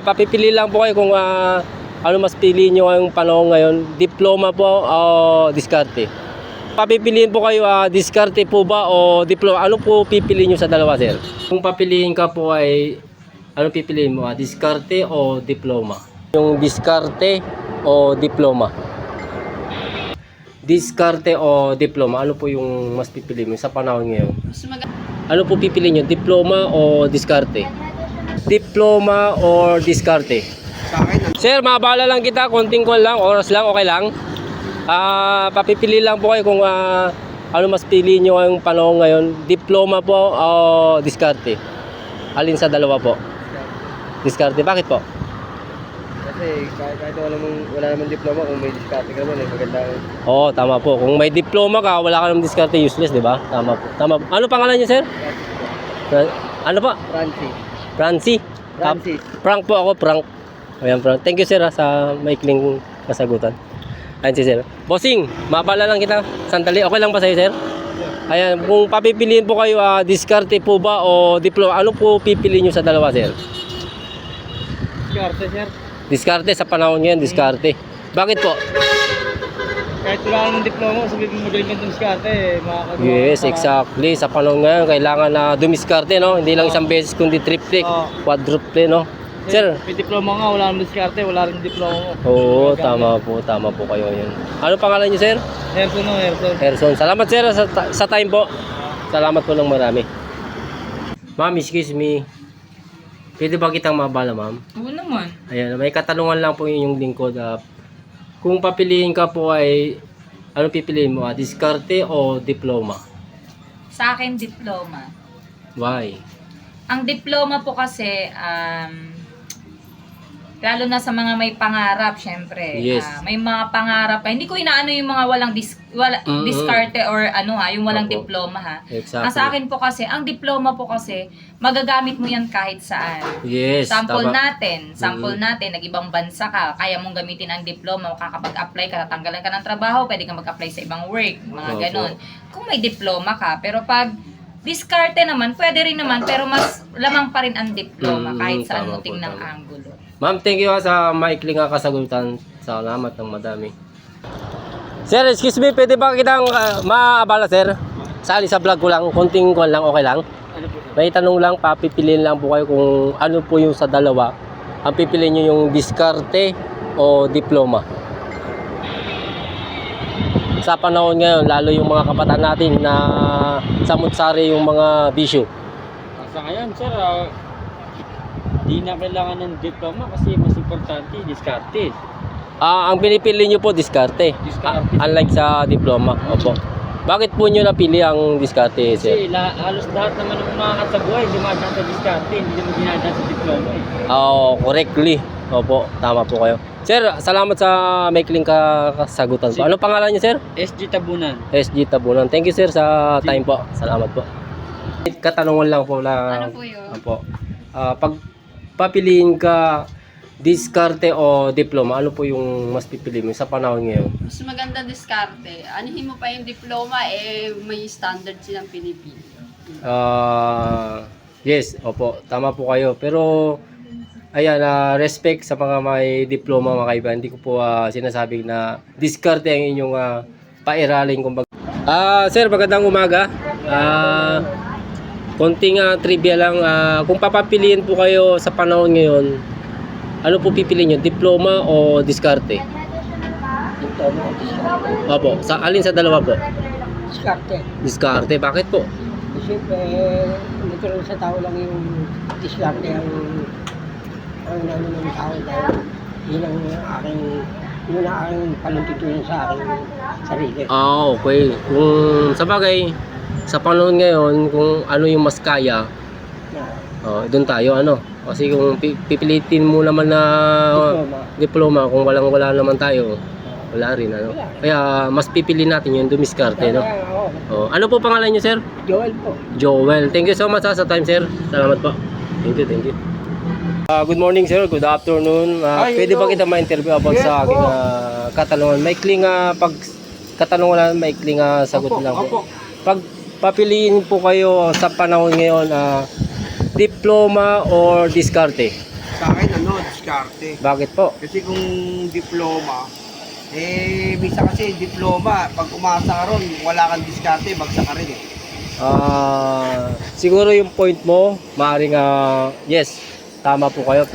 Papipili lang po kayo kung ano mas pili nyo ngayong panahon ngayon. Diploma po o diskarte. Papipiliin po kayo, diskarte po ba o diploma? Ano po pipiliin nyo sa dalawa, sir? Kung papiliin ka po ay, ano pipiliin mo? Diskarte o diploma? Yung diskarte o diploma? Diskarte o diploma? Ano po yung mas pipiliin mo sa panahon ngayon? Ano po pipiliin nyo? Diploma o diskarte? Diploma or diskarte? Sa akin, Sir, mabala lang kita, konting call lang, oras lang, okay lang. Papipili lang po kayo kung ano mas pili nyo ngayong panahon ngayon. Diploma po o diskarte? Alin sa dalawa po? Diskarte, bakit po? kasi kahit wala namang diploma, kung may diskarte ka naman, maganda. Oo, tama po. Kung may diploma ka, wala ka ng diskarte, useless, di ba? Tama po. Tama po. Ano pangalan niyo, sir? Ano po? Francis. Francis? Frank po ako, Frank. Ayan, Frank. Thank you, sir, sa maikling kasagutan. Ayan si sir. Bossing, mapala lang kita. Sandali, okay lang ba sa'yo, sir? Ayan, kung papipiliin po kayo, diskarte po ba o diploma, ano po pipiliin nyo sa dalawa, sir? Diskarte, sir. Diskarte sa panahon ngayon, diskarte. Bakit po? Kahit wala namang diploma, sabihin mo magaling ka diskarte, makakagawa. Yes, exactly. Sa panahon ngayon, kailangan na dumiskarte, no? Hindi lang isang beses, kundi triple, quadruple, no? Sir? May diploma nga, wala namang diskarte, wala rin diploma mo. Oo, tama po kayo yun. Ano pangalan niyo, sir? Herson. Erson. Salamat, sir, sa time po. Salamat po ng marami. Ma'am, excuse me. Pwede ba kitang mabala, ma'am? Oo naman. Ayan, may katanungan lang po yung lingkod. Kung papiliin ka po ay, ano pipiliin mo? Diskarte o diploma? Sa akin, diploma. Why? Ang diploma po kasi, lalo na sa mga may pangarap, syempre. Yes. May mga pangarap pa. Hindi ko inaano yung mga walang diskarte or yung walang Opo. diploma, ha. Exactly. Ang sa akin po kasi, ang diploma po kasi, magagamit mo yan kahit saan. Yes, Sample tama. natin, nag-ibang bansa ka, kaya mong gamitin ang diploma, makakapag-apply ka, tatanggalan ka ng trabaho, pwede kang mag-apply sa ibang work, mga Opo. ganon. Kung may diploma ka, pero pag diskarte naman, pwede rin naman, pero mas lamang pa rin ang diploma kahit saan tama mo po, tingnan tama. anggulo. Ma'am, thank you sa maikling kasagutan. Salamat ng madami. Sir, excuse me, pwede ba kitang maabala, sir? Sali sa vlog ko lang, konting kwan lang, okay lang? Ano po? May tanong lang, papipiliin lang po kayo kung ano po yung sa dalawa. Ang pipiliin nyo yung diskarte o diploma. Sa panahon ngayon, lalo yung mga kabataan natin na samut-sari yung mga bisyo. Sa ngayon, sir, di na kailangan ng diploma kasi mas importante, diskarte. Ang pinipili nyo po, diskarte. Diskarte. Unlike sa diploma. Opo. Bakit po nyo napili ang diskarte, sir? Kasi halos lahat naman ng umaangat sa buhay, dumadaan sa diskarte, hindi naman dinadaan sa diploma eh. Correctly. Opo, tama po kayo. Sir, salamat sa maikling kasagutan po. Ano pangalan niyo, sir? SG Tabunan. SG Tabunan. Thank you, sir, sa time po. Salamat po. Katanungan lang po na... Ano po yun? Opo. Pag papiliin ka diskarte o diploma, ano po yung mas pipili mo sa panahon ngayon? Mas maganda diskarte. Anihin mo pa yung diploma, may standard silang pinipili. Yes, opo, tama po kayo. Pero ayan, respect sa mga may diploma, mga kaibigan. Hindi ko po sinasabing na diskarte ang inyong pairaling kumbaga. Sir, magandang umaga. Konting trivia lang. Kung papapiliin po kayo sa panahon ngayon, ano po pipiliin nyo? Diploma o diskarte? Diploma o diskarte? Opo, alin sa dalawa po? Diskarte. Diskarte, bakit po? Siyempre, natural sa tao lang yung diskarte ang ano ng tao dahil yun ang aking panuntutunan sa aking sarili. Okay. Kung sa bagay, sa panahon ngayon, kung ano yung mas kaya, doon tayo, ano? Kasi kung pipilitin mo naman na diploma, kung wala naman tayo, wala rin, ano? Kaya mas pipili natin yung dumiskarte, no? Ano po pangalan niyo, sir? Joel po. Joel. Thank you so much sa time, sir. Salamat po. Thank you. Good morning, sir. Good afternoon. Pwede ba kita ma-interview about sa aking katanungan? Maikling katanungan na maikling sagot lang po. Pag papiliin po kayo sa panahon ngayon, diploma or diskarte? Sa akin, diskarte. Bakit po? Kasi kung diploma, misa kasi diploma, pag umasa ka ron, wala kang diskarte, bagsak ka rin eh. Siguro yung point mo, maaaring yes, tama po kayo.